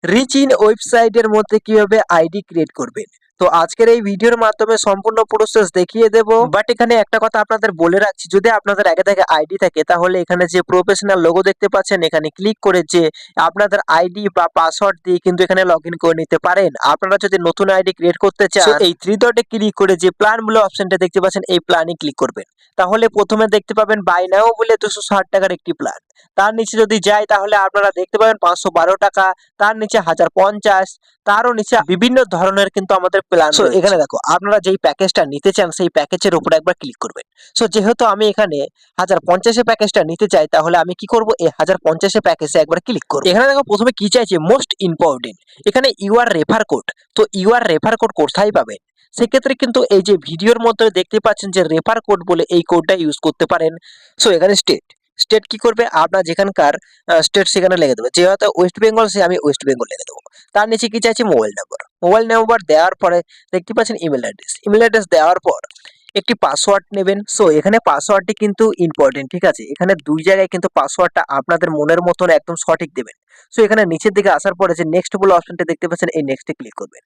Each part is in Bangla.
রিচ ইন ওয়েবসাইটের মধ্যে কিভাবে আইডি ক্রিয়েট করবেন। তো আজকের এই ভিডিওর মাধ্যমে সম্পূর্ণ প্রসেস দেখিয়ে দেব। বাট এখানে একটা কথা আপনাদের বলে রাখছি, যদি আপনাদের আগে থেকে আইডি থাকে তাহলে এখানে যে প্রফেশনাল লোগো দেখতে পাচ্ছেন এখানে ক্লিক করে যে আপনাদের আইডি বা পাসওয়ার্ড দিয়ে কিন্তু এখানে লগইন করে নিতে পারেন। আপনারা যদি নতুন আইডি ক্রিয়েট করতে চান এই থ্রি ডটে ক্লিক করে যে প্ল্যান বলে অপশনটা দেখতে পাচ্ছেন এই প্ল্যানে ক্লিক করবেন। তাহলে প্রথমে দেখতে পাবেন বাই নাও বলে 260 টাকার একটি প্ল্যান। তার নিচে যদি যাই তাহলে আপনারা দেখতে পাবেন 512 টাকা, তার নিচে 1050, তারও নিচে বিভিন্ন ধরনের কিন্তু আমাদের প্ল্যান। সো এখানে দেখো আপনারা যেই প্যাকেজটা নিতে চান সেই প্যাকেজের উপর একবার ক্লিক করবেন। সো যেহেতু আমি এখানে 1050 প্যাকেজটা নিতে চাই তাহলে আমি কি করব, এই 1050 প্যাকেজে একবার ক্লিক করব। এখানে দেখো প্রথমে কি চাইছে, মোস্ট ইম্পর্টেন্ট এখানে ইউআর রেফার কোড। তো ইউআর রেফার কোড কোথায় পাবেন, সেক্ষেত্রে কিন্তু এই যে ভিডিওর মধ্যে দেখতে পাচ্ছেন যে রেফার কোড বলে এই কোডটা ইউজ করতে পারেন। সো এখানে স্টেট কি করবে, আপনার যেখানকার স্টেট সেখানে লিখে দেবে। যেহেতু ওয়েস্ট বেঙ্গল সে আমি ওয়েস্ট বেঙ্গল লিখে দেবো। তার নিচে কি চাইছে, মোবাইল নাম্বার দেওয়ার পরে দেখতে পাচ্ছেন ইমেল অ্যাড্রেস দেওয়ার পর একটি পাসওয়ার্ড নেবেন। সো এখানে পাসওয়ার্ডটি কিন্তু ইম্পর্টেন্ট, ঠিক আছে। এখানে দুই জায়গায় কিন্তু পাসওয়ার্ডটা আপনাদের মনের মতন একদম সঠিক দেবেন। সো এখানে নিচের দিকে আসার পরে যে নেক্সট বলে অপশনটা দেখতে পাচ্ছেন এই নেক্সটে ক্লিক করবেন।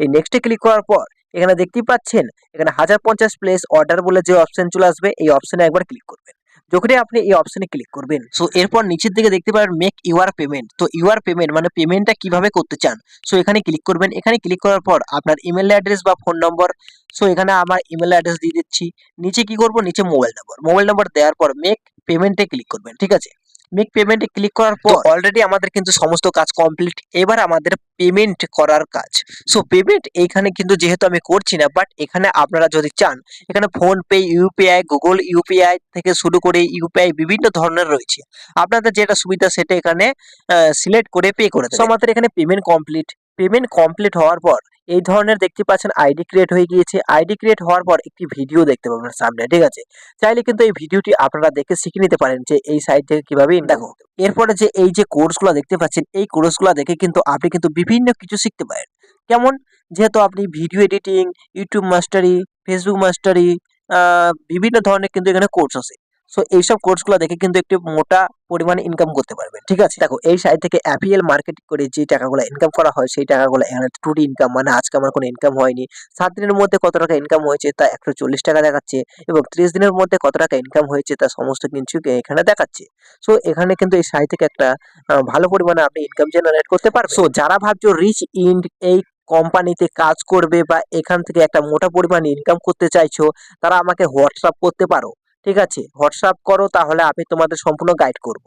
এই নেক্সটে ক্লিক করার পর এখানে দেখতেই পাচ্ছেন এখানে 1050 প্লেস অর্ডার বলে যে অপশন চলে আসবে, এই অপশনে একবার ক্লিক করবেন। যখনই আপনি এই অপশনে ক্লিক করবেন সো এরপর নিচের দিকে দেখতে পাবেন মেক ইউর পেমেন্ট। তো ইউর পেমেন্ট মানে পেমেন্টটা কিভাবে করতে চান, সো এখানে ক্লিক করবেন। এখানে ক্লিক করার পর আপনার ইমেল অ্যাড্রেস বা ফোন নম্বর, সো এখানে আমার ইমেল অ্যাড্রেস দিয়ে দিচ্ছি। নিচে কি করব, নিচে মোবাইল নাম্বার দেওয়ার পর মেক পেমেন্টে ক্লিক করবেন, ঠিক আছে। মেক পেমেন্টে ক্লিক করার পর অলরেডি আমাদের কিন্তু সমস্ত কাজ কমপ্লিট। এবার আমাদের পেমেন্ট করার কাজ। সো পেমেন্ট এইখানে কিন্তু যেহেতু আমি করছি না, বাট এখানে আপনারা যদি চান এখানে phone pay, UPI, Google UPI থেকে শুরু করে ইউপিআই বিভিন্ন ধরনের রয়েছে। আপনাদের যেটা সুবিধা সেটা এখানে সিলেক্ট করে পে করে দেবেন। সো আমাদের এখানে পেমেন্ট কমপ্লিট হওয়ার পর এই ধরনের দেখতে পাচ্ছেন আইডি ক্রিয়েট হয়ে গিয়েছে। আইডি ক্রিয়েট হওয়ার পর একটি ভিডিও দেখতে পাবেন সামনে, ঠিক আছে। চাইলে কিন্তু এই ভিডিওটি আপনারা দেখে শিখে নিতে পারেন যে এই সাইট থেকে কিভাবে দেখো। এরপরে যে এই যে কোর্সগুলো দেখতে পাচ্ছেন এই কোর্সগুলো দেখে কিন্তু আপনি কিন্তু বিভিন্ন কিছু শিখতে পারেন। কেমন, যেহেতু আপনি ভিডিও এডিটিং, ইউটিউব মাস্টারি, ফেসবুক মাস্টারি, বিভিন্ন ধরনের কিন্তু এখানে কোর্স আছে। সো এইসব কোর্সগুলো দেখে কিন্তু একটি মোটা পরিমাণে ইনকাম করতে পারবেন, ঠিক আছে। দেখো এই সাইট থেকে অ্যাফিলিয়েট মার্কেটিং করে যে টাকাগুলো ইনকাম করা হয় সেই টাকাগুলো এখানে ট্রু ইনকাম, মানে আজকে আমার কোনো ইনকাম হয়নি, 7 দিনের মধ্যে কত টাকা ইনকাম হয়েছে তা 140 টাকা দেখাচ্ছে, এবং 30 দিনের মধ্যে কত টাকা ইনকাম হয়েছে তা সমস্ত কিছু এখানে দেখাচ্ছে। সো এখানে কিন্তু এই সাইট থেকে একটা ভালো পরিমাণে আপনি ইনকাম জেনারেট করতে পারবেন। সো যারা ভাবছো রিচ ইন এই কোম্পানিতে কাজ করবে বা এখান থেকে একটা মোটা পরিমাণে ইনকাম করতে চাইছো, তারা আমাকে হোয়াটসঅ্যাপ করতে পারো, ঠিক আছে। হোয়াটসঅ্যাপ করো, তাহলে আমি তোমাদের সম্পূর্ণ গাইড করব।